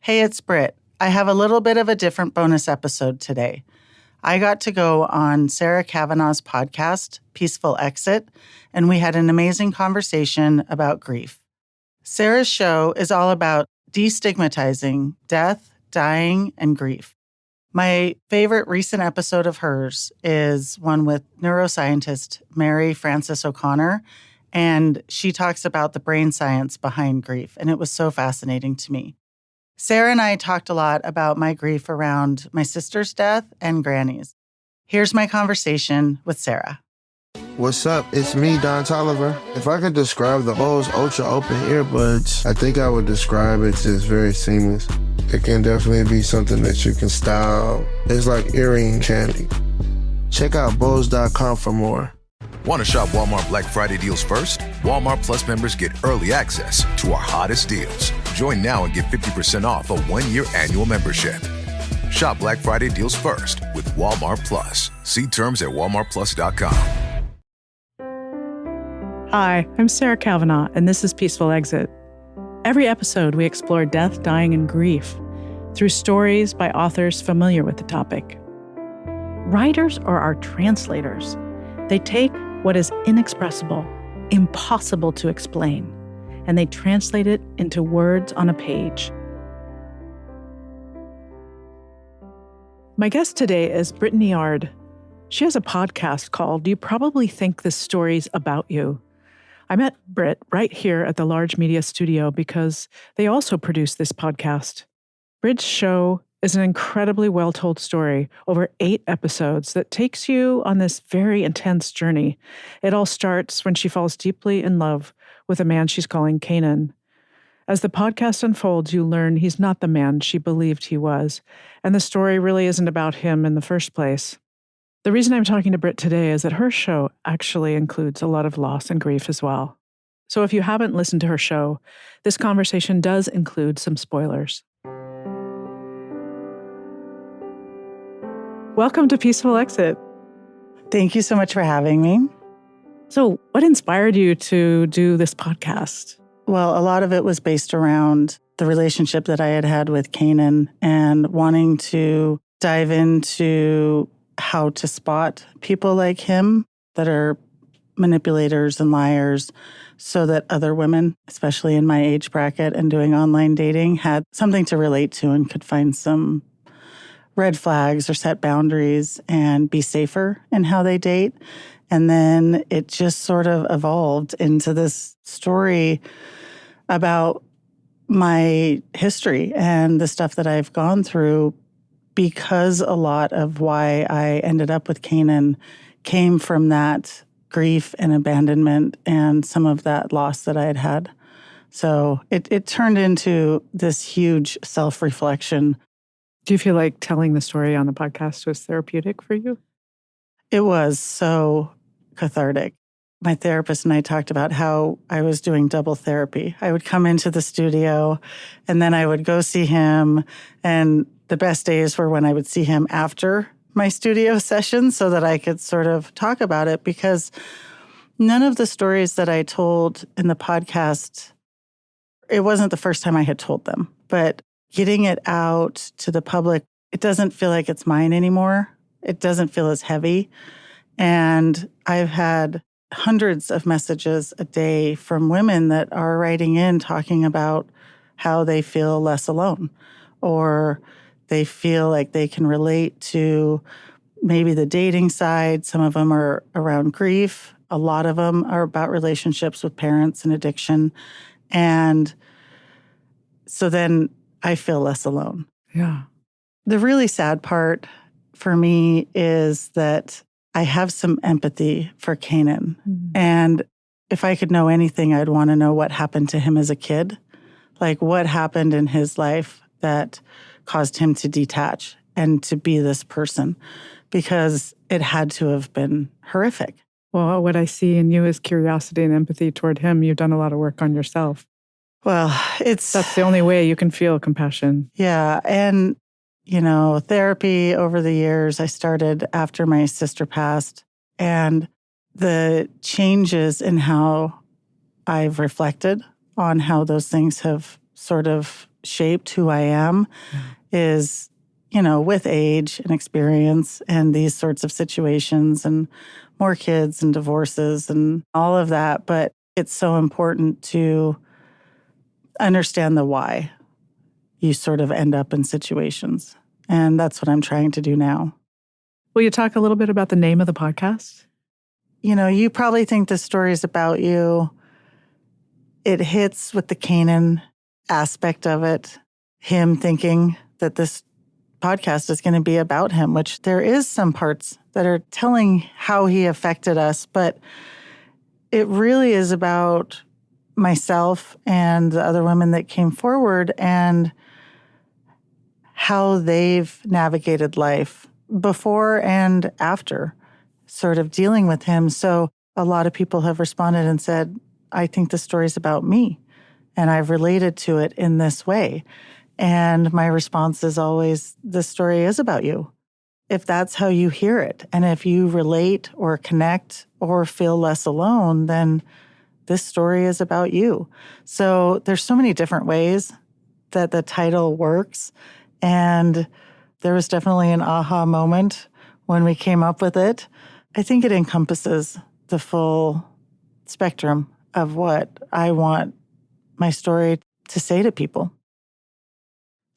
Hey, it's Britt. I have a little bit of a different bonus episode today. I got to go on Sarah Cavanaugh's podcast, Peaceful Exit, and we had an amazing conversation about grief. Sarah's show is all about destigmatizing death, dying, and grief. My favorite recent episode of hers is one with neuroscientist Mary Frances O'Connor, and she talks about the brain science behind grief, and it was so fascinating to me. Sarah and I talked a lot about my grief around my sister's death and Granny's. Here's my conversation with Sarah. What's up? It's me, Don Tolliver. If I could describe the Bose Ultra Open earbuds, I think I would describe it as very seamless. It can definitely be something that you can style. It's like earring candy. Check out Bose.com for more. Want to shop Walmart Black Friday deals first? Walmart Plus members get early access to our hottest deals. Join now and get 50% off a 1-year annual membership. Shop Black Friday deals first with Walmart Plus. See terms at walmartplus.com. Hi, I'm Sarah Cavanaugh, and this is Peaceful Exit. Every episode, we explore death, dying, and grief through stories by authors familiar with the topic. Writers are our translators. They take what is inexpressible, impossible to explain, and they translate it into words on a page. My guest today is Brittani Ard. She has a podcast called You Probably Think This Story's About You. I met Britt right here at the Large Media Studio because they also produce this podcast. Britt's show is an incredibly well-told story over 8 episodes that takes you on this very intense journey. It all starts when she falls deeply in love with a man she's calling Canaan. As the podcast unfolds, you learn he's not the man she believed he was, and the story really isn't about him in the first place. The reason I'm talking to Britt today is that her show actually includes a lot of loss and grief as well. So if you haven't listened to her show, this conversation does include some spoilers. Welcome to Peaceful Exit. Thank you so much for having me. So what inspired you to do this podcast? Well, a lot of it was based around the relationship that I had had with Canaan and wanting to dive into how to spot people like him that are manipulators and liars so that other women, especially in my age bracket and doing online dating, had something to relate to and could find some red flags or set boundaries and be safer in how they date. And then it just sort of evolved into this story about my history and the stuff that I've gone through, because a lot of why I ended up with Canaan came from that grief and abandonment and some of that loss that I had had. So it turned into this huge self-reflection. Do you feel like telling the story on the podcast was therapeutic for you? It was so cathartic. My therapist and I talked about how I was doing double therapy. I would come into the studio and then I would go see him, and the best days were when I would see him after my studio session so that I could sort of talk about it, because none of the stories that I told in the podcast, it wasn't the first time I had told them, but getting it out to the public, it doesn't feel like it's mine anymore. It doesn't feel as heavy. And I've had hundreds of messages a day from women that are writing in talking about how they feel less alone, or they feel like they can relate to maybe the dating side. Some of them are around grief. A lot of them are about relationships with parents and addiction. And so then I feel less alone. Yeah. The really sad part for me is that I have some empathy for Canaan. Mm-hmm. And if I could know anything, I'd want to know what happened to him as a kid. Like, what happened in his life that caused him to detach and to be this person, because it had to have been horrific. Well, what I see in you is curiosity and empathy toward him. You've done a lot of work on yourself. Well, that's the only way you can feel compassion. Yeah. And, therapy over the years, I started after my sister passed, and the changes in how I've reflected on how those things have sort of shaped who I am is, with age and experience and these sorts of situations and more kids and divorces and all of that. But it's so important to understand the why you sort of end up in situations. And that's what I'm trying to do now. Will you talk a little bit about the name of the podcast? You probably think this story is about you. It hits with the Canaan aspect of it, him thinking that this podcast is going to be about him, which there is some parts that are telling how he affected us, but it really is about myself and the other women that came forward and how they've navigated life before and after sort of dealing with him. So a lot of people have responded and said, I think the story's about me and I've related to it in this way. And my response is always, the story is about you. If that's how you hear it, and if you relate or connect or feel less alone, then this story is about you. So there's so many different ways that the title works. And there was definitely an aha moment when we came up with it. I think it encompasses the full spectrum of what I want my story to say to people.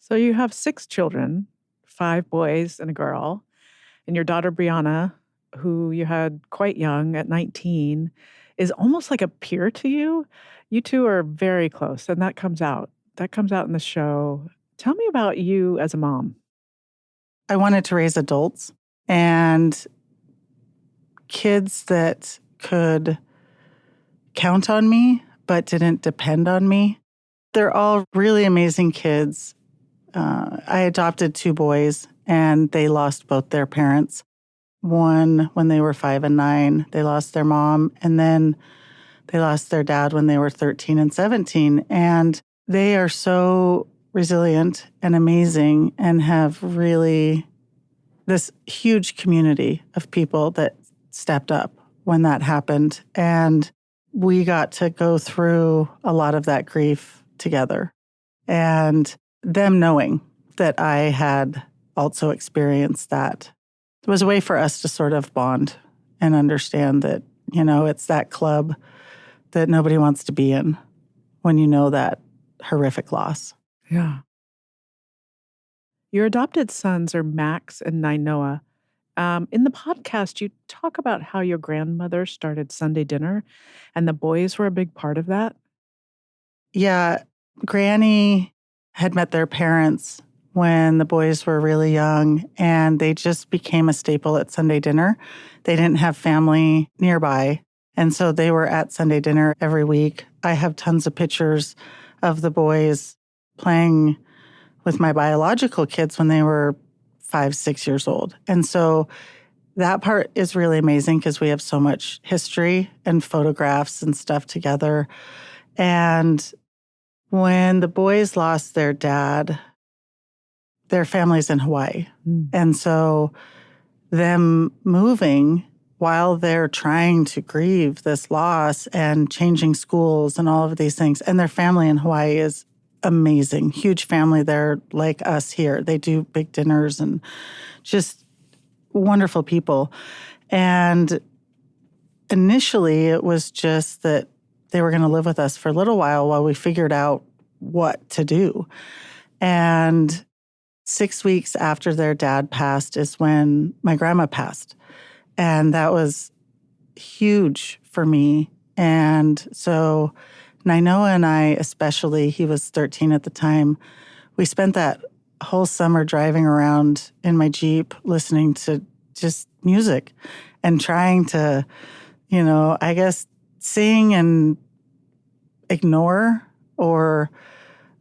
So you have 6 children, 5 boys and a girl, and your daughter Brianna, who you had quite young at 19, is almost like a peer to you. You two are very close, and that comes out. That comes out in the show. Tell me about you as a mom. I wanted to raise adults and kids that could count on me, but didn't depend on me. They're all really amazing kids. I adopted 2 boys, and they lost both their parents. One when they were 5 and 9, they lost their mom, and then they lost their dad when they were 13 and 17. And they are so resilient and amazing and have really this huge community of people that stepped up when that happened. And we got to go through a lot of that grief together. And them knowing that I had also experienced that, it was a way for us to sort of bond and understand that, it's that club that nobody wants to be in when you know that horrific loss. Yeah. Your adopted sons are Max and Nainoa. In the podcast, you talk about how your grandmother started Sunday dinner, and the boys were a big part of that. Yeah, Granny had met their parents when the boys were really young, and they just became a staple at Sunday dinner. They didn't have family nearby, and so they were at Sunday dinner every week. I have tons of pictures of the boys playing with my biological kids when they were 5, 6 years old. And so that part is really amazing because we have so much history and photographs and stuff together. And when the boys lost their dad, their family's in Hawaii. And so them moving while they're trying to grieve this loss and changing schools and all of these things, and their family in Hawaii is amazing. Huge family. They're like us here. They do big dinners and just wonderful people. And initially, it was just that they were going to live with us for a little while we figured out what to do. And 6 weeks after their dad passed is when my grandma passed. And that was huge for me. And so Nainoa and I especially, he was 13 at the time, we spent that whole summer driving around in my Jeep listening to just music and trying to, I guess, sing and ignore or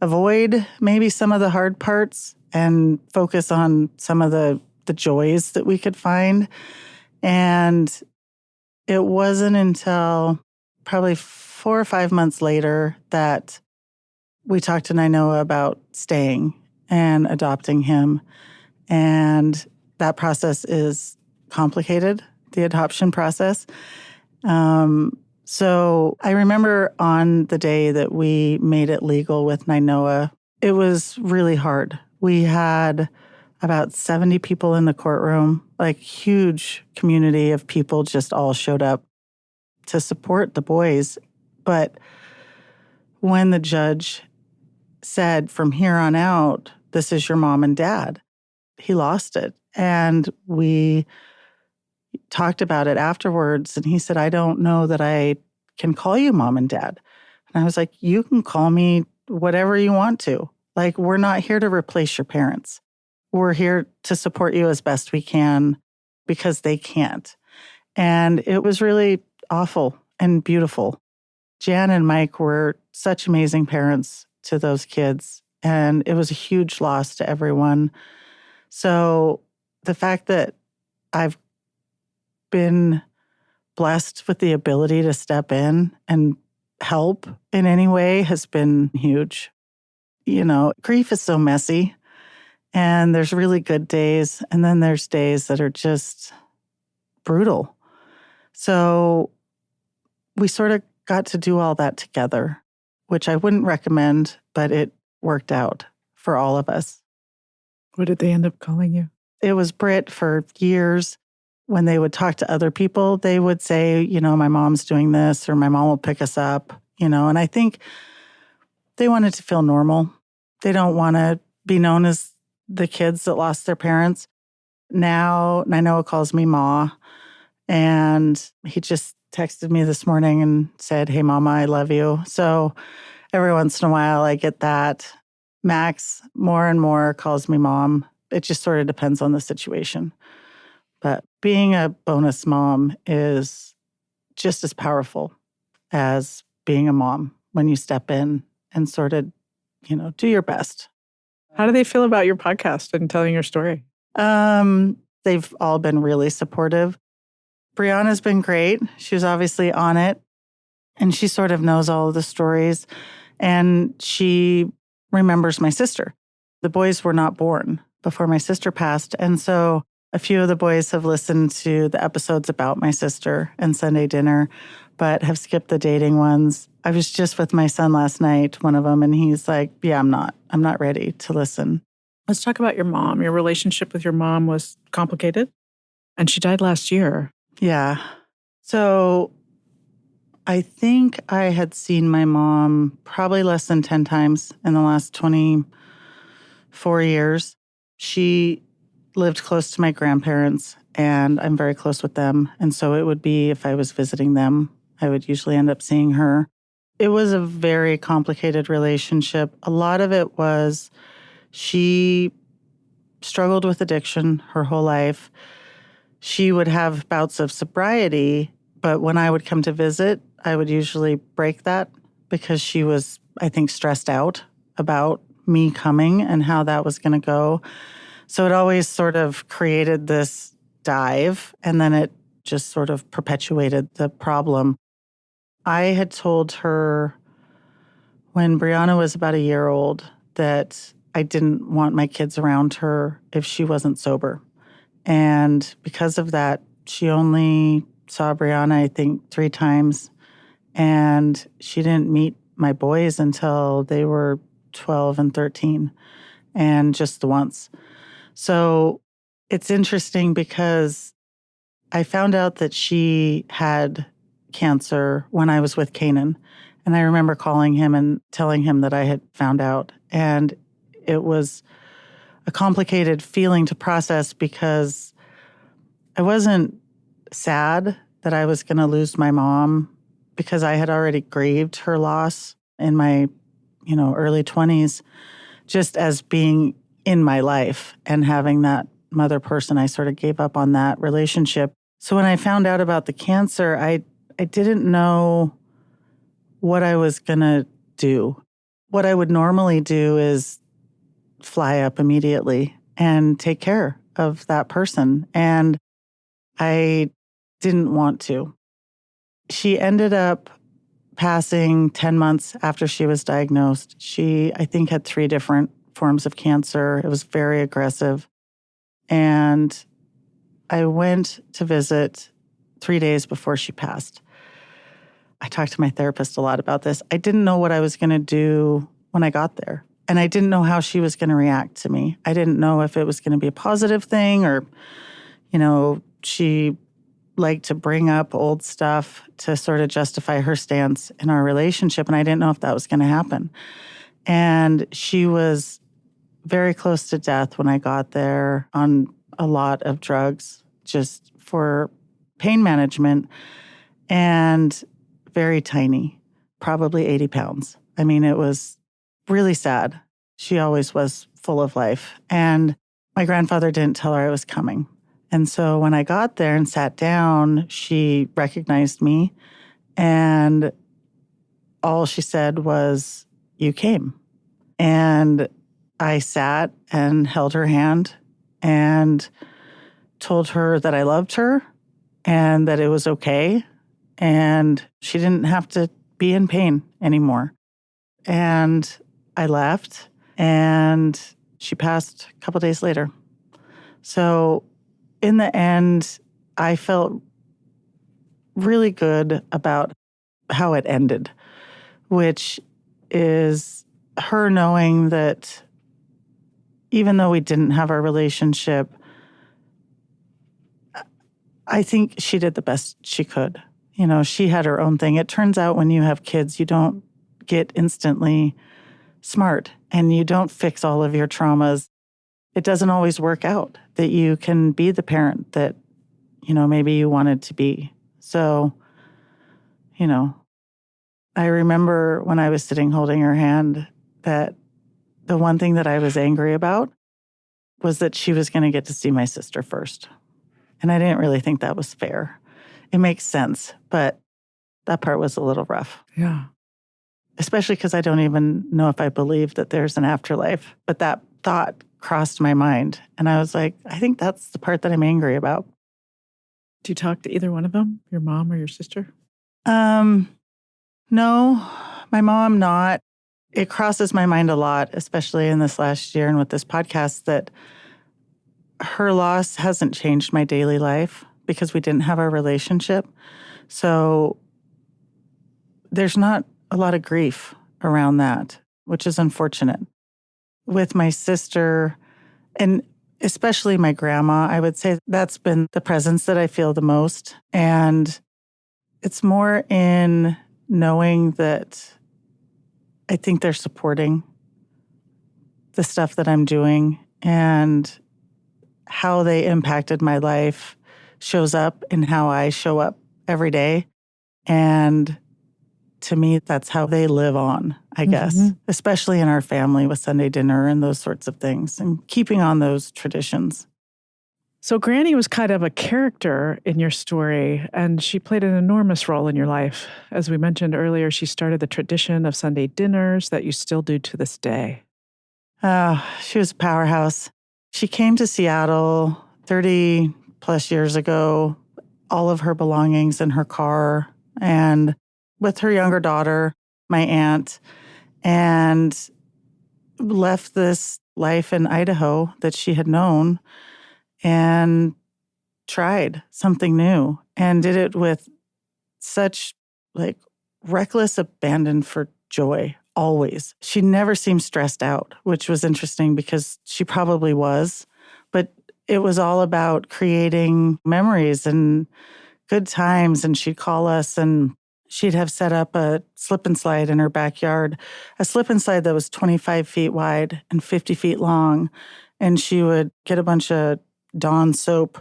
avoid maybe some of the hard parts and focus on some of the joys that we could find. And it wasn't until probably 4 or 5 months later that we talked to Nainoa about staying and adopting him. And that process is complicated, the adoption process. So I remember on the day that we made it legal with Nainoa, It was really hard. We had about 70 people in the courtroom, like huge community of people just all showed up to support the boys. But when the judge said, from here on out, this is your mom and dad, he lost it. And we talked about it afterwards. And he said, I don't know that I can call you mom and dad. And I was like, you can call me whatever you want to. Like, we're not here to replace your parents. We're here to support you as best we can because they can't. And it was really awful and beautiful. Jan and Mike were such amazing parents to those kids, and it was a huge loss to everyone. So the fact that I've been blessed with the ability to step in and help in any way has been huge. You know, grief is so messy, and there's really good days, and then there's days that are just brutal. So we sort of got to do all that together, which I wouldn't recommend, but it worked out for all of us. What did they end up calling you? It was Britt for years. When they would talk to other people, they would say, you know, my mom's doing this, or my mom will pick us up, you know, and I think they wanted to feel normal. They don't want to be known as the kids that lost their parents. Now, Nainoa calls me Ma, and he just texted me this morning and said, hey, Mama, I love you. So every once in a while, I get that. Max, more and more, calls me Mom. It just sort of depends on the situation. But being a bonus mom is just as powerful as being a mom when you step in and sort of, you know, do your best. How do they feel about your podcast and telling your story? They've all been really supportive. Brianna's been great. She was obviously on it, and she sort of knows all of the stories, and she remembers my sister. The boys were not born before my sister passed, and so a few of the boys have listened to the episodes about my sister and Sunday dinner, but have skipped the dating ones. I was just with my son last night, one of them, and he's like, yeah, I'm not ready to listen. Let's talk about your mom. Your relationship with your mom was complicated, and she died last year. Yeah. So I think I had seen my mom probably less than 10 times in the last 24 years. She lived close to my grandparents, and I'm very close with them. And so it would be, if I was visiting them, I would usually end up seeing her. It was a very complicated relationship. A lot of it was she struggled with addiction her whole life. She would have bouts of sobriety, but when I would come to visit, I would usually break that because she was, I think, stressed out about me coming and how that was going to go. So it always sort of created this dive, and then it just sort of perpetuated the problem. I had told her when Brianna was about a year old that I didn't want my kids around her if she wasn't sober. And because of that, she only saw Brianna, I think, 3 times. And she didn't meet my boys until they were 12 and 13, and just the once. So it's interesting because I found out that she had cancer when I was with Kanan. And I remember calling him and telling him that I had found out. And it was a complicated feeling to process because I wasn't sad that I was going to lose my mom because I had already grieved her loss in my, early 20s, just as being in my life and having that mother person. I sort of gave up on that relationship. So when I found out about the cancer, I didn't know what I was going to do. What I would normally do is fly up immediately and take care of that person. And I didn't want to. She ended up passing 10 months after she was diagnosed. She, I think, had 3 different forms of cancer. It was very aggressive. And I went to visit 3 days before she passed. I talked to my therapist a lot about this. I didn't know what I was going to do when I got there. And I didn't know how she was going to react to me. I didn't know if it was going to be a positive thing or, she liked to bring up old stuff to sort of justify her stance in our relationship. And I didn't know if that was going to happen. And she was very close to death when I got there on a lot of drugs just for pain management and very tiny, probably 80 pounds. I mean, it was really sad. She always was full of life. And my grandfather didn't tell her I was coming. And so when I got there and sat down, she recognized me. And all she said was, "You came." And I sat and held her hand and told her that I loved her and that it was okay. And she didn't have to be in pain anymore. And I left, and she passed a couple days later. So in the end, I felt really good about how it ended, which is her knowing that even though we didn't have our relationship, I think she did the best she could. She had her own thing. It turns out when you have kids, you don't get instantly smart and you don't fix all of your traumas. It doesn't always work out that you can be the parent that, maybe you wanted to be. So, I remember when I was sitting holding her hand that the one thing that I was angry about was that she was going to get to see my sister first. And I didn't really think that was fair. It makes sense, but that part was a little rough. Yeah. Especially because I don't even know if I believe that there's an afterlife. But that thought crossed my mind. And I was like, I think that's the part that I'm angry about. Do you talk to either one of them, your mom or your sister? No, my mom not. It crosses my mind a lot, especially in this last year and with this podcast, that her loss hasn't changed my daily life because we didn't have our relationship. So there's not a lot of grief around that, which is unfortunate. With my sister, and especially my grandma, I would say that's been the presence that I feel the most. And it's more in knowing that I think they're supporting the stuff that I'm doing, and how they impacted my life shows up in how I show up every day. And to me, that's how they live on, I guess, especially in our family with Sunday dinner and those sorts of things, and keeping on those traditions. So Granny was kind of a character in your story, and she played an enormous role in your life. As we mentioned earlier, she started the tradition of Sunday dinners that you still do to this day. She was a powerhouse. She came to Seattle 30 plus years ago, all of her belongings in her car, and with her younger daughter, my aunt, and left this life in Idaho that she had known and tried something new, and did it with such reckless abandon for joy, always. She never seemed stressed out, which was interesting because she probably was, but it was all about creating memories and good times. And she'd call us, and she'd have set up a slip and slide in her backyard, a slip and slide that was 25 feet wide and 50 feet long. And she would get a bunch of Dawn soap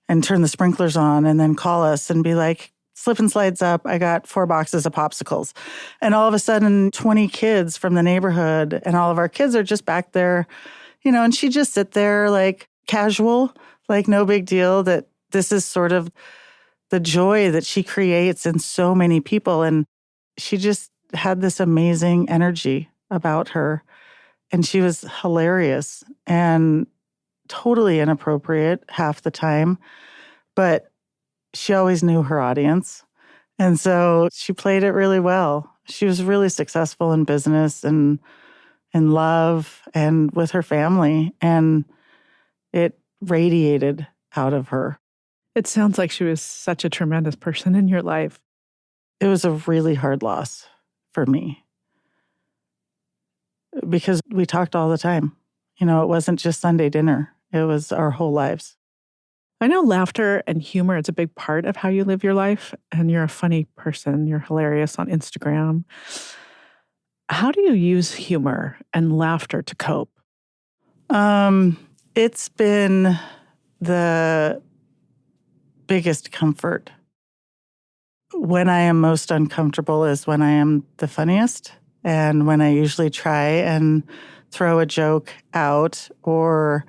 and turn the sprinklers on and then call us and be like, "Slip and slides up. I got 4 boxes of popsicles." And all of a sudden, 20 kids from the neighborhood, and all of our kids are just back there, and she'd just sit there casual, no big deal, that this is sort of the joy that she creates in so many people. And she just had this amazing energy about her. And she was hilarious and totally inappropriate half the time, but she always knew her audience. And so she played it really well. She was really successful in business and in love and with her family. And it radiated out of her. It sounds like she was such a tremendous person in your life. It was a really hard loss for me. because we talked all the time. You know, it wasn't just Sunday dinner. It was our whole lives. I know laughter and humor is a big part of how you live your life, and you're a funny person. You're hilarious on Instagram. How do you use humor and laughter to cope? It's been the biggest comfort. When I am most uncomfortable is when I am the funniest, and when I usually try and throw a joke out or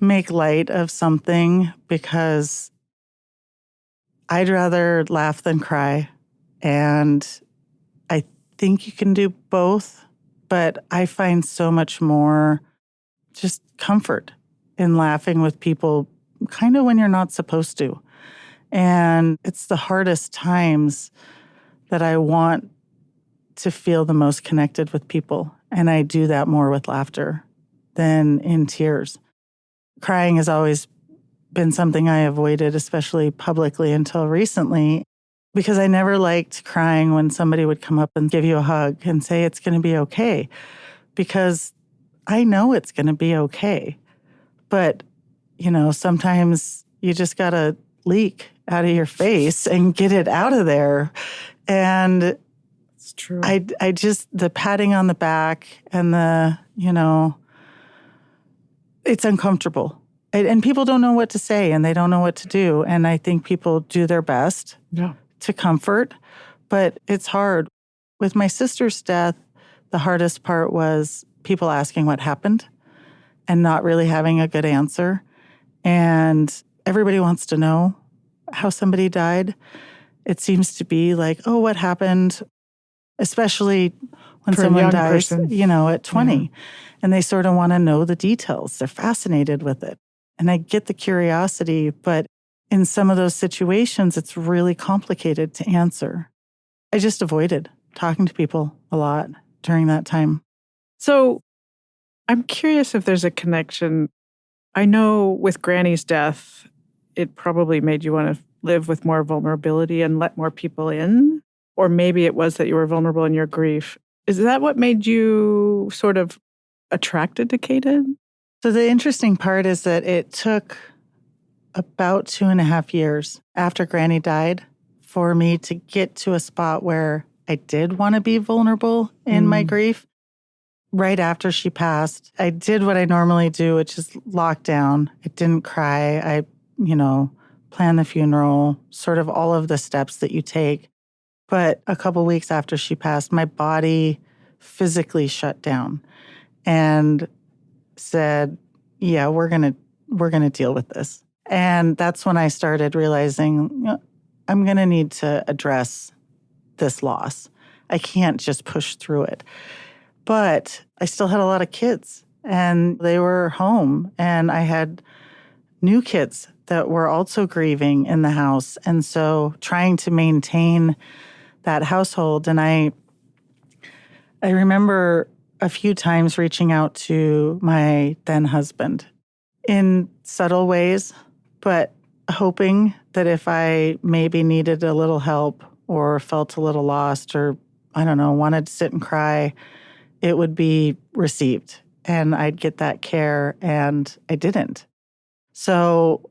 make light of something, because I'd rather laugh than cry. And I think you can do both, but I find so much more just comfort in laughing with people kind of when you're not supposed to. And it's the hardest times that I want to feel the most connected with people. And I do that more with laughter than in tears. Crying has always been something I avoided, especially publicly, until recently, because I never liked crying when somebody would come up and give you a hug and say it's going to be okay, because I know it's going to be okay. But, you know, sometimes you just got to leak out of your face and get it out of there. And it's true. I just, the patting on the back and the, you know, it's uncomfortable. And people don't know what to say and they don't know what to do. And I think people do their best to comfort, but it's hard. With my sister's death, the hardest part was people asking what happened and not really having a good answer. And everybody wants to know how somebody died. It seems to be like, oh, what happened? Especially when someone dies, you know, at 20. Yeah. And they sort of want to know the details. They're fascinated with it. And I get the curiosity, but in some of those situations, it's really complicated to answer. I just avoided talking to people a lot during that time. So I'm curious if there's a connection. I know with Granny's death, it probably made you want to live with more vulnerability and let more people in. Or maybe it was that you were vulnerable in your grief. Is that what made you sort of attracted to Kaden? So the interesting part is that it took about 2.5 years after Granny died for me to get to a spot where I did want to be vulnerable in my grief. Right after she passed, I did what I normally do, which is lock down. I didn't cry. I, you know, planned the funeral, sort of all of the steps that you take. But a couple weeks after she passed, my body physically shut down and said, yeah, we're going to deal with this. And that's when I started realizing, you know, I'm going to need to address this loss. I can't just push through it. But I still had a lot of kids and they were home, and I had new kids that were also grieving in the house. And so trying to maintain that household. And I remember a few times reaching out to my then husband in subtle ways, but hoping that if I maybe needed a little help or felt a little lost or, I don't know, wanted to sit and cry, it would be received and I'd get that care, and I didn't. So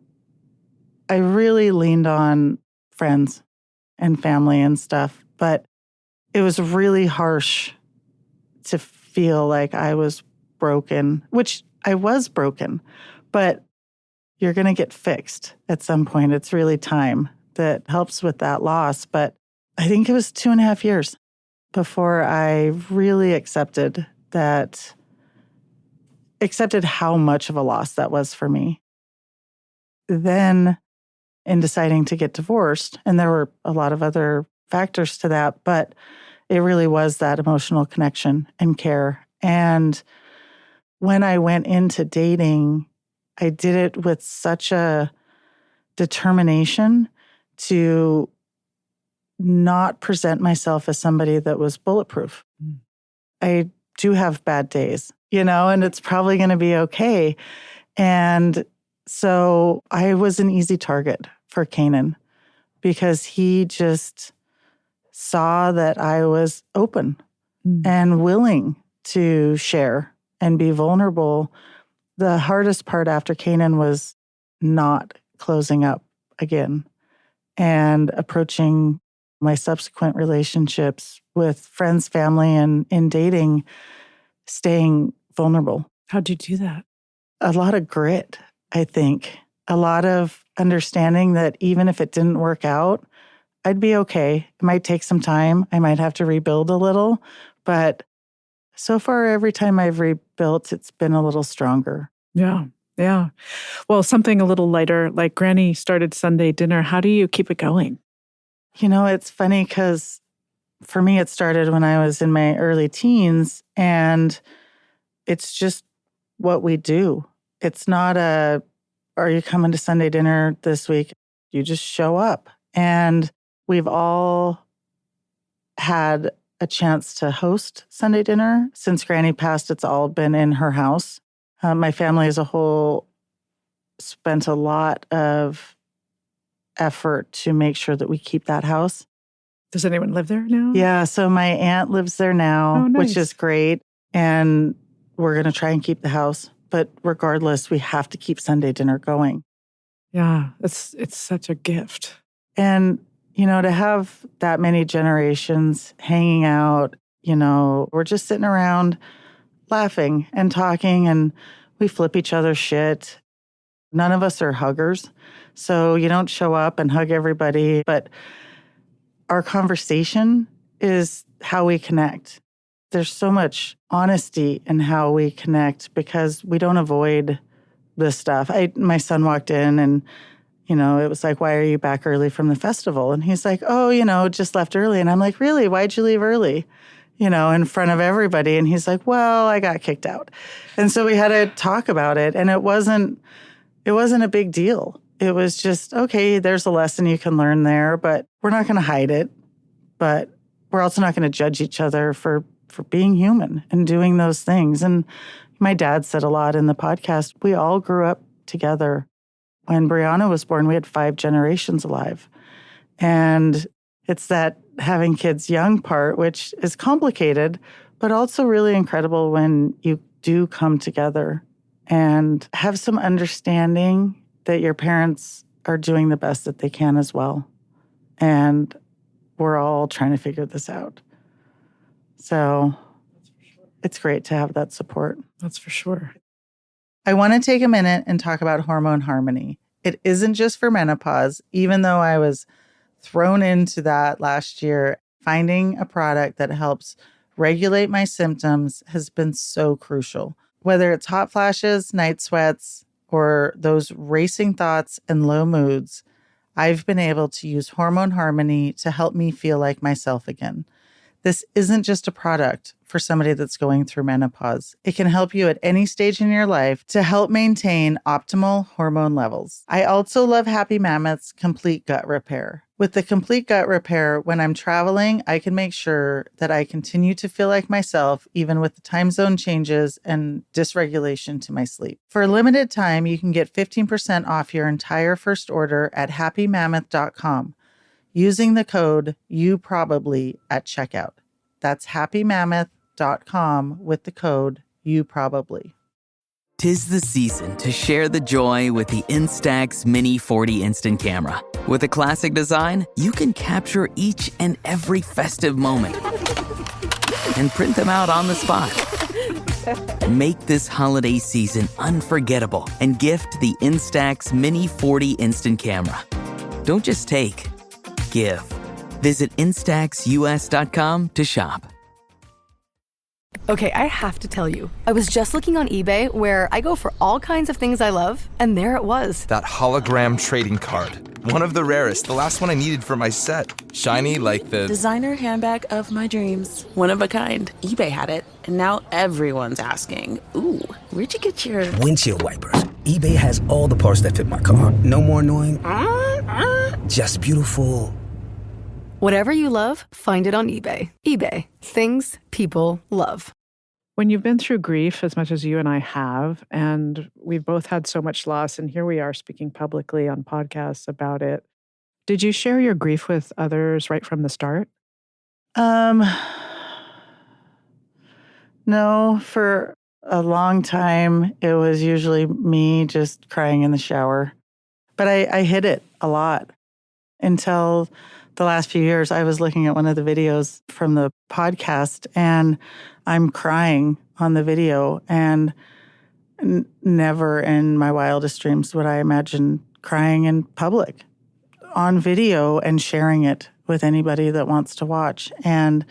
I really leaned on friends and family and stuff, but it was really harsh to feel like I was broken, which I was broken, but you're going to get fixed at some point. It's really time that helps with that loss. But I think it was 2.5 years before I really accepted how much of a loss that was for me. Then in deciding to get divorced, and there were a lot of other factors to that, but it really was that emotional connection and care. And when I went into dating, I did it with such a determination to not present myself as somebody that was bulletproof. I do have bad days, you know, and it's probably going to be okay. And so I was an easy target for Kanan because he just saw that I was open and willing to share and be vulnerable. The hardest part after Canaan was not closing up again and approaching my subsequent relationships with friends, family, and in dating, staying vulnerable. How'd you do that? A lot of grit, I think. A lot of understanding that even if it didn't work out, I'd be okay. It might take some time. I might have to rebuild a little. But so far, every time I've rebuilt, it's been a little stronger. Yeah. Yeah. Well, something a little lighter, like Granny started Sunday dinner. How do you keep it going? You know, it's funny because for me, it started when I was in my early teens, and it's just what we do. It's not are you coming to Sunday dinner this week? You just show up. And we've all had a chance to host Sunday dinner. Since Granny passed, it's all been in her house. My family as a whole spent a lot of effort to make sure that we keep that house. Does anyone live there now? Yeah, so my aunt lives there now, Oh, nice. which is great. And we're going to try and keep the house. But regardless, we have to keep Sunday dinner going. Yeah, it's such a gift. And, you know, to have that many generations hanging out, you know, we're just sitting around laughing and talking, and we flip each other's shit. None of us are huggers, so you don't show up and hug everybody. But our conversation is how we connect. There's so much honesty in how we connect because we don't avoid this stuff. My son walked in and, you know, it was like, why are you back early from the festival? And he's like, oh, you know, just left early. And I'm like, really? Why'd you leave early? You know, in front of everybody. And he's like, well, I got kicked out. And so we had to talk about it. And it wasn't a big deal. It was just, okay, there's a lesson you can learn there, but we're not going to hide it. But we're also not going to judge each other for being human and doing those things. And my dad said a lot in the podcast, we all grew up together. When Brianna was born, we had 5 generations alive. And it's that having kids young part, which is complicated, but also really incredible when you do come together and have some understanding that your parents are doing the best that they can as well. And we're all trying to figure this out. So it's great to have that support. That's for sure. I want to take a minute and talk about hormone harmony. It isn't just for menopause, even though I was thrown into that last year. Finding a product that helps regulate my symptoms has been so crucial. Whether it's hot flashes, night sweats, or those racing thoughts and low moods, I've been able to use Hormone Harmony to help me feel like myself again. This isn't just a product for somebody that's going through menopause. It can help you at any stage in your life to help maintain optimal hormone levels. I also love Happy Mammoth's Complete Gut Repair. With the Complete Gut Repair, when I'm traveling, I can make sure that I continue to feel like myself, even with the time zone changes and dysregulation to my sleep. For a limited time, you can get 15% off your entire first order at happymammoth.com using the code YouProbably at checkout. That's happymammoth.com with the code YouProbably. 'Tis the season to share the joy with the Instax Mini 40 Instant Camera. With a classic design, you can capture each and every festive moment and print them out on the spot. Make this holiday season unforgettable and gift the Instax Mini 40 Instant Camera. Don't just take, give. Visit instaxus.com to shop. Okay, I have to tell you, I was just looking on eBay where I go for all kinds of things I love, and there it was. That hologram trading card. One of the rarest, the last one I needed for my set. Shiny like the designer handbag of my dreams. One of a kind. eBay had it, and now everyone's asking, ooh, where'd you get your windshield wipers? eBay has all the parts that fit my car. No more annoying, just beautiful. Whatever you love, find it on eBay. eBay. Things people love. When you've been through grief as much as you and I have, and we've both had so much loss, and here we are speaking publicly on podcasts about it, did you share your grief with others right from the start? No, for a long time, it was usually me just crying in the shower. But I hid it a lot until the last few years. I was looking at one of the videos from the podcast, and I'm crying on the video, and never in my wildest dreams would I imagine crying in public on video and sharing it with anybody that wants to watch. And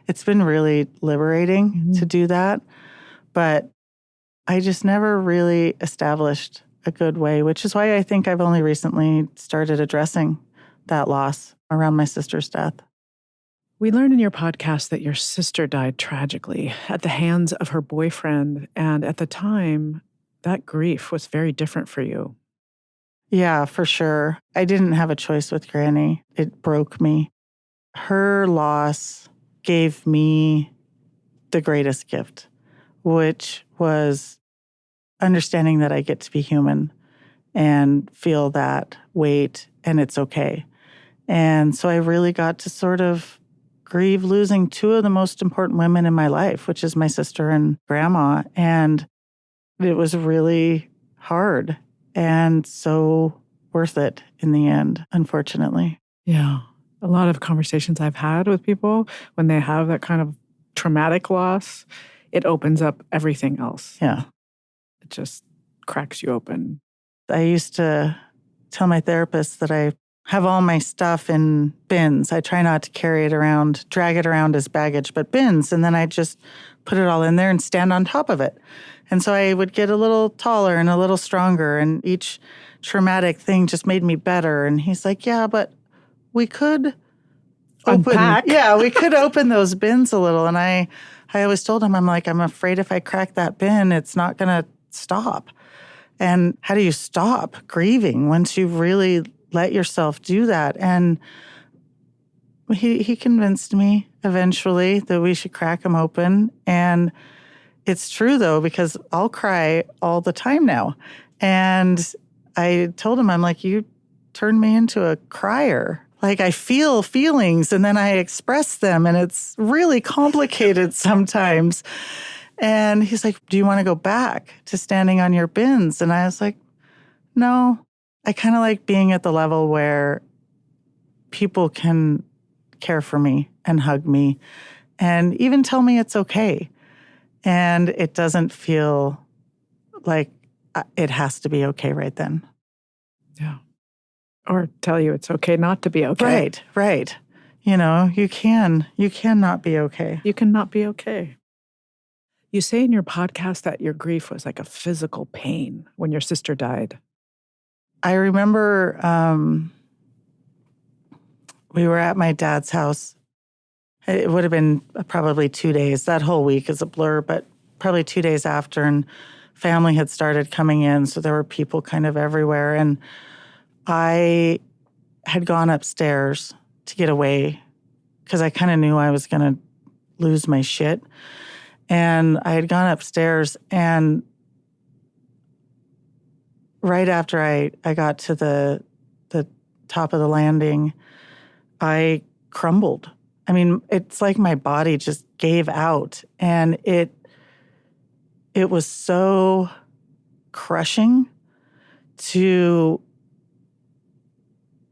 it's been really liberating to do that. But I just never really established a good way, which is why I think I've only recently started addressing that loss around my sister's death. We learned in your podcast that your sister died tragically at the hands of her boyfriend. And at the time, that grief was very different for you. Yeah, for sure. I didn't have a choice with Granny. It broke me. Her loss gave me the greatest gift, which was understanding that I get to be human and feel that weight, and it's okay. And so I really got to sort of grieve losing two of the most important women in my life, which is my sister and grandma. And it was really hard and so worth it in the end, unfortunately. Yeah. A lot of conversations I've had with people when they have that kind of traumatic loss, it opens up everything else. Yeah. It just cracks you open. I used to tell my therapist that I have all my stuff in bins. I try not to carry it around, drag it around as baggage, but bins. And then I just put it all in there and stand on top of it. And so I would get a little taller and a little stronger, and each traumatic thing just made me better. And he's like, yeah, but we could unpack. We could open those bins a little. And I always told him, I'm like, I'm afraid if I crack that bin, it's not going to stop. And how do you stop grieving once you really let yourself do that? And he convinced me eventually that we should crack them open. And it's true, though, because I'll cry all the time now. And I told him, I'm like, you turned me into a crier. Like, I feel feelings and then I express them, and it's really complicated sometimes. And he's like, do you want to go back to standing on your bins? And I was like, no. I kind of like being at the level where people can care for me and hug me and even tell me it's okay. And it doesn't feel like it has to be okay right then. Yeah. Or tell you it's okay not to be okay. Right. You know, you cannot be okay. You cannot be okay. You say in your podcast that your grief was like a physical pain when your sister died. I remember we were at my dad's house. It would have been probably 2 days. That whole week is a blur, but probably 2 days after, and family had started coming in, so there were people kind of everywhere. And I had gone upstairs to get away because I kind of knew I was going to lose my shit. And I had gone upstairs, and right after I got to the top of the landing, I crumbled. I mean, it's like my body just gave out, and it was so crushing to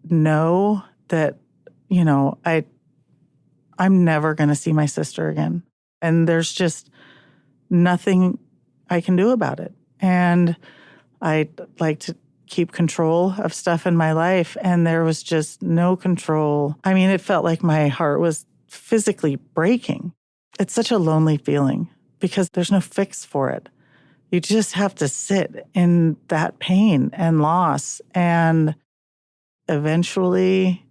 know that, you know, I'm never going to see my sister again. And there's just nothing I can do about it. And I'd like to keep control of stuff in my life, and there was just no control. I mean, it felt like my heart was physically breaking. It's such a lonely feeling because there's no fix for it. You just have to sit in that pain and loss, and eventually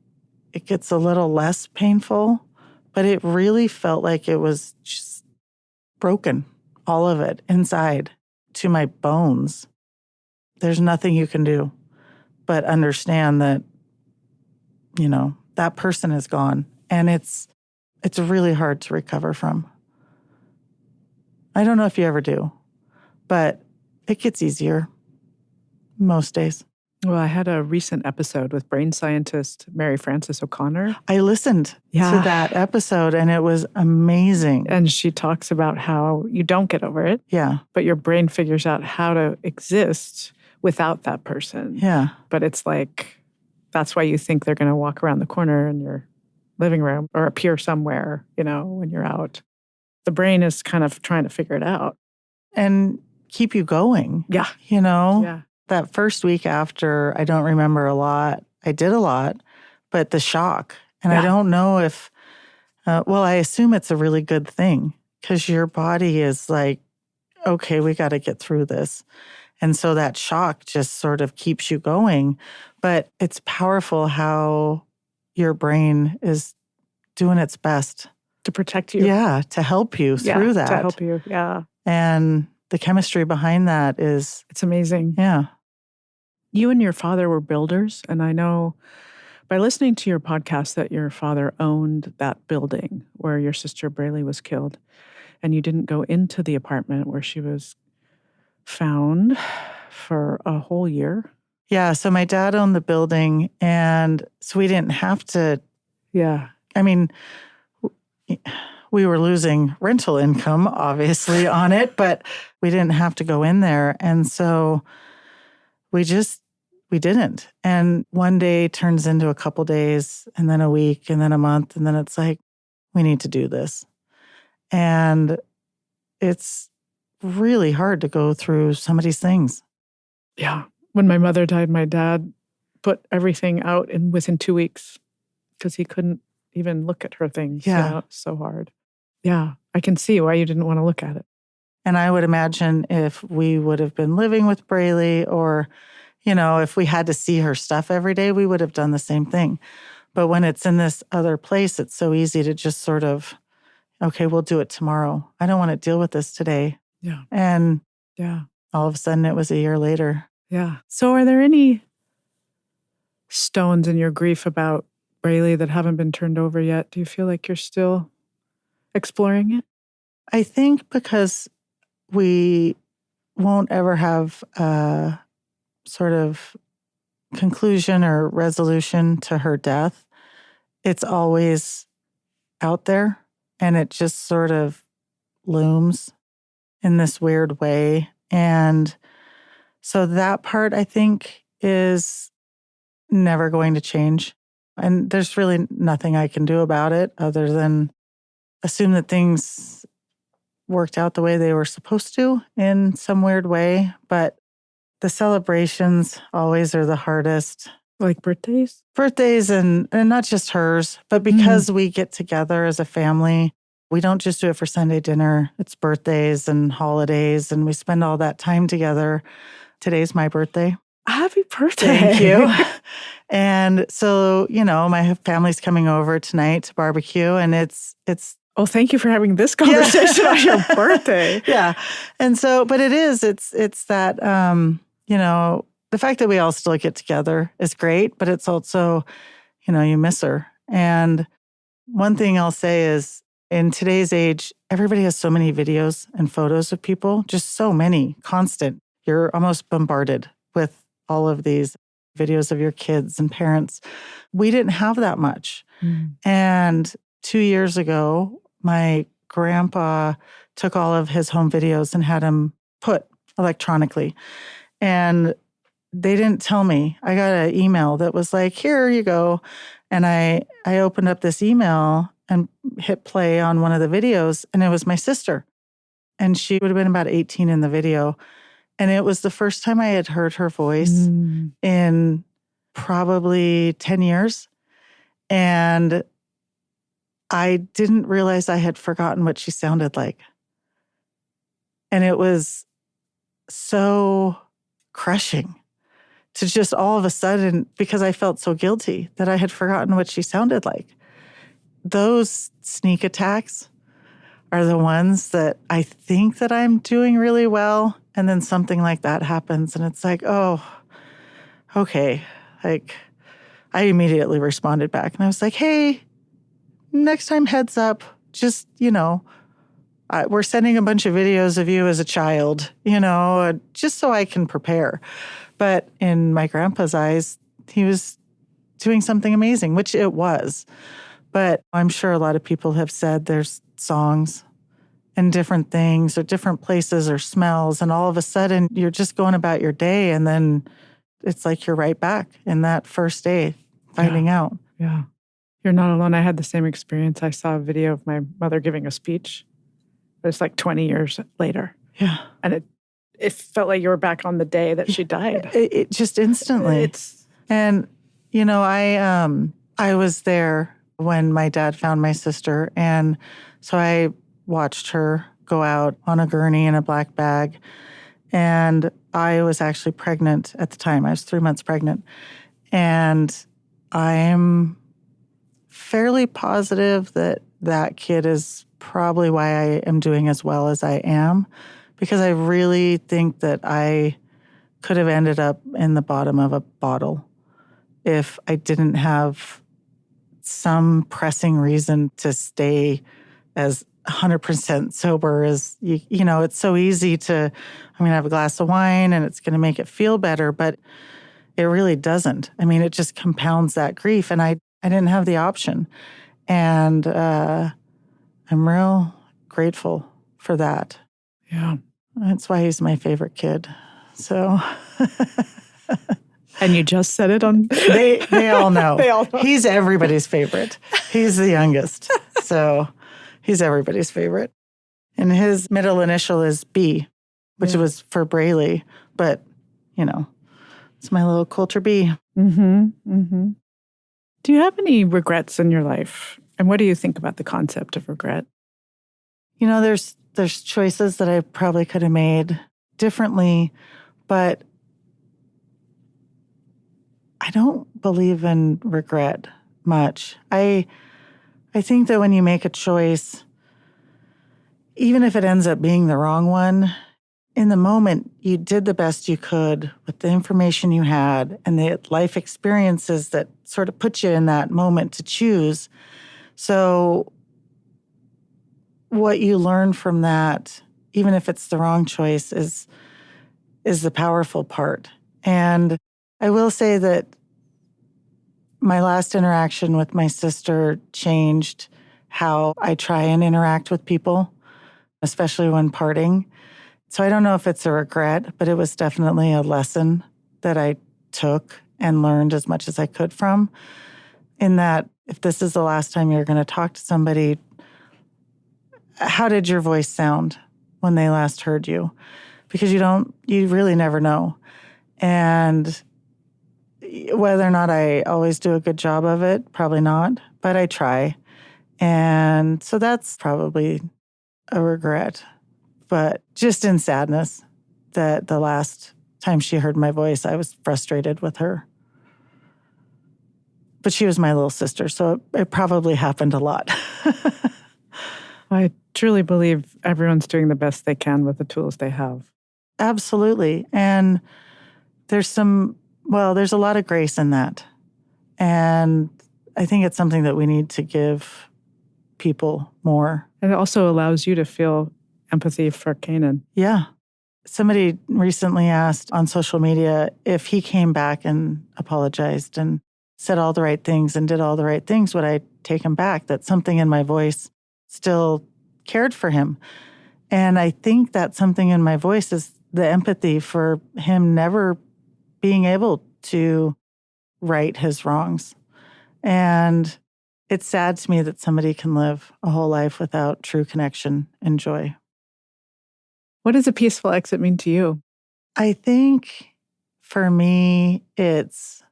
it gets a little less painful, but it really felt like it was just broken, all of it inside to my bones. There's nothing you can do but understand that, you know, that person is gone, and it's really hard to recover from. I don't know if you ever do, but it gets easier most days. Well, I had a recent episode with brain scientist Mary Frances O'Connor. I listened to that episode and it was amazing. And she talks about how you don't get over it. Yeah. But your brain figures out how to exist without that person. Yeah. But it's like, that's why you think they're going to walk around the corner in your living room or appear somewhere, when you're out. The brain is kind of trying to figure it out. And keep you going. Yeah. Yeah. That first week after, I don't remember a lot. I did a lot, but the shock. And I don't know if, I assume it's a really good thing because your body is like, okay, we got to get through this. And so that shock just sort of keeps you going. But it's powerful how your brain is doing its best. To protect you. Yeah, to help you through that. To help you, yeah. And the chemistry behind that is... It's amazing. Yeah. You and your father were builders, and I know by listening to your podcast that your father owned that building where your sister Braley was killed, and you didn't go into the apartment where she was found for a whole year. Yeah, so my dad owned the building, and so we didn't have to... Yeah. I mean, we were losing rental income, obviously, on it, but we didn't have to go in there. And so we didn't. And one day turns into a couple days, and then a week, and then a month, and then it's like, we need to do this. And it's really hard to go through some of these things. Yeah. When my mother died, my dad put everything out within 2 weeks because he couldn't even look at her things. Yeah. It's so hard. Yeah. I can see why you didn't want to look at it. And I would imagine if we would have been living with Braley or, if we had to see her stuff every day, we would have done the same thing. But when it's in this other place, it's so easy to just sort of, okay, we'll do it tomorrow. I don't want to deal with this today. Yeah. And yeah, all of a sudden it was a year later. Yeah. So are there any stones in your grief about Braley that haven't been turned over yet? Do you feel like you're still exploring it? I think because we won't ever have a sort of conclusion or resolution to her death, it's always out there and it just sort of looms in this weird way. And so that part, I think, is never going to change. And there's really nothing I can do about it other than assume that things worked out the way they were supposed to in some weird way. But the celebrations always are the hardest. Like birthdays? Birthdays and not just hers, but because we get together as a family, we don't just do it for Sunday dinner. It's birthdays and holidays, and we spend all that time together. Today's my birthday. Happy birthday. Thank you. And so, my family's coming over tonight to barbecue, and it's oh, thank you for having this conversation on your birthday. Yeah. And so, but it's that, the fact that we all still get together is great, but it's also, you miss her. And one thing I'll say is in today's age, everybody has so many videos and photos of people, just so many, constant. You're almost bombarded with all of these videos of your kids and parents. We didn't have that much. And 2 years ago, my grandpa took all of his home videos and had them put electronically. And they didn't tell me. I got an email that was like, here you go. And I opened up this email and hit play on one of the videos, and it was my sister. And she would have been about 18 in the video. And it was the first time I had heard her voice in probably 10 years. And I didn't realize I had forgotten what she sounded like. And it was so crushing to just all of a sudden, because I felt so guilty that I had forgotten what she sounded like. Those sneak attacks are the ones that I think that I'm doing really well. And then something like that happens and it's like, oh, okay. Like I immediately responded back and I was like, hey, next time heads up, just, we're sending a bunch of videos of you as a child, just so I can prepare. But in my grandpa's eyes, he was doing something amazing, which it was. But I'm sure a lot of people have said there's songs and different things or different places or smells, and all of a sudden you're just going about your day, and then it's like you're right back in that first day finding out. Yeah. You're not alone. I had the same experience. I saw a video of my mother giving a speech. But it's like 20 years later. Yeah. And it felt like you were back on the day that she died. It just instantly. I was there when my dad found my sister. And so I watched her go out on a gurney in a black bag. And I was actually pregnant at the time. I was 3 months pregnant. And I'm fairly positive that kid is probably why I am doing as well as I am, because I really think that I could have ended up in the bottom of a bottle if I didn't have some pressing reason to stay as 100% sober as, it's so easy to, I'm going to have a glass of wine and it's going to make it feel better, but it really doesn't. I mean, it just compounds that grief, and I didn't have the option. And I'm real grateful for that. Yeah. That's why he's my favorite kid. So. And you just said it on... They all know. They all know. He's everybody's favorite. He's the youngest. So he's everybody's favorite. And his middle initial is B, which was for Braley. But, it's my little Coulter B. Mm-hmm. Mm-hmm. Do you have any regrets in your life? And what do you think about the concept of regret? There's choices that I probably could have made differently, but I don't believe in regret much. I think that when you make a choice, even if it ends up being the wrong one, in the moment, you did the best you could with the information you had and the life experiences that sort of put you in that moment to choose. So what you learn from that, even if it's the wrong choice, is the powerful part. And I will say that my last interaction with my sister changed how I try and interact with people, especially when parting. So I don't know if it's a regret, but it was definitely a lesson that I took and learned as much as I could from, in that if this is the last time you're going to talk to somebody, how did your voice sound when they last heard you? Because you really never know. And whether or not I always do a good job of it, probably not, but I try. And so that's probably a regret, but just in sadness that the last time she heard my voice, I was frustrated with her. But she was my little sister, so it probably happened a lot. I truly believe everyone's doing the best they can with the tools they have. Absolutely. And there's a lot of grace in that. And I think it's something that we need to give people more. And it also allows you to feel empathy for Kanan. Yeah. Somebody recently asked on social media if he came back and apologized and said all the right things and did all the right things, would I take him back? That something in my voice still cared for him. And I think that something in my voice is the empathy for him never being able to right his wrongs. And it's sad to me that somebody can live a whole life without true connection and joy. What does a peaceful exit mean to you? I think for me, it's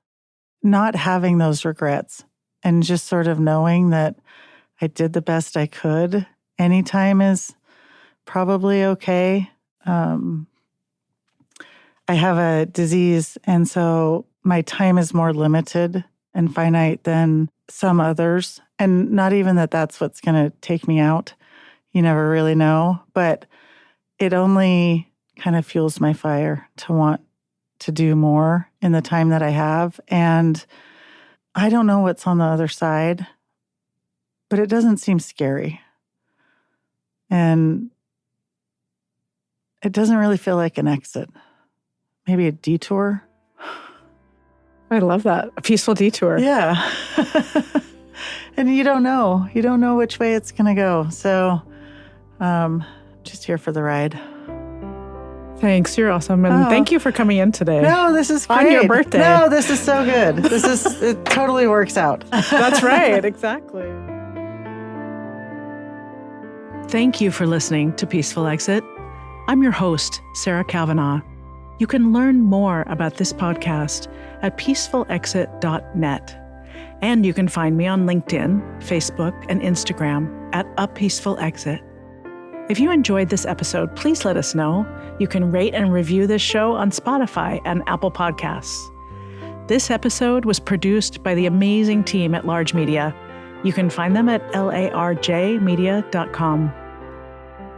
not having those regrets and just sort of knowing that I did the best I could. Any time is probably okay. I have a disease, and so my time is more limited and finite than some others. And not even that that's what's going to take me out. You never really know. But it only kind of fuels my fire to want to do more in the time that I have. And I don't know what's on the other side, but it doesn't seem scary. And it doesn't really feel like an exit. Maybe a detour. I love that. A peaceful detour. Yeah. And you don't know. You don't know which way it's going to go. So just here for the ride. Thanks. You're awesome. And thank you for coming in today. No, this is great. On your birthday. No, this is so good. It totally works out. That's right. Exactly. Thank you for listening to Peaceful Exit. I'm your host, Sarah Cavanaugh. You can learn more about this podcast at peacefulexit.net. And you can find me on LinkedIn, Facebook, and Instagram at A Peaceful Exit. If you enjoyed this episode, please let us know. You can rate and review this show on Spotify and Apple Podcasts. This episode was produced by the amazing team at Large Media. You can find them at larjmedia.com.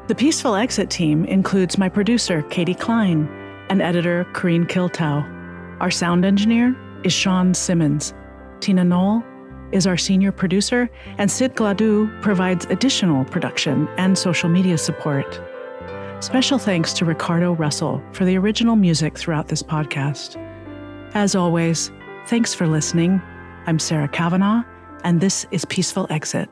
The Peaceful Exit team includes my producer, Katie Klein, and editor, Corrine Kiltow. Our sound engineer is Sean Simmons. Tina Knoll is our senior producer, and Sid Gladue provides additional production and social media support. Special thanks to Ricardo Russell for the original music throughout this podcast. As always, thanks for listening. I'm Sarah Cavanaugh, and this is Peaceful Exit.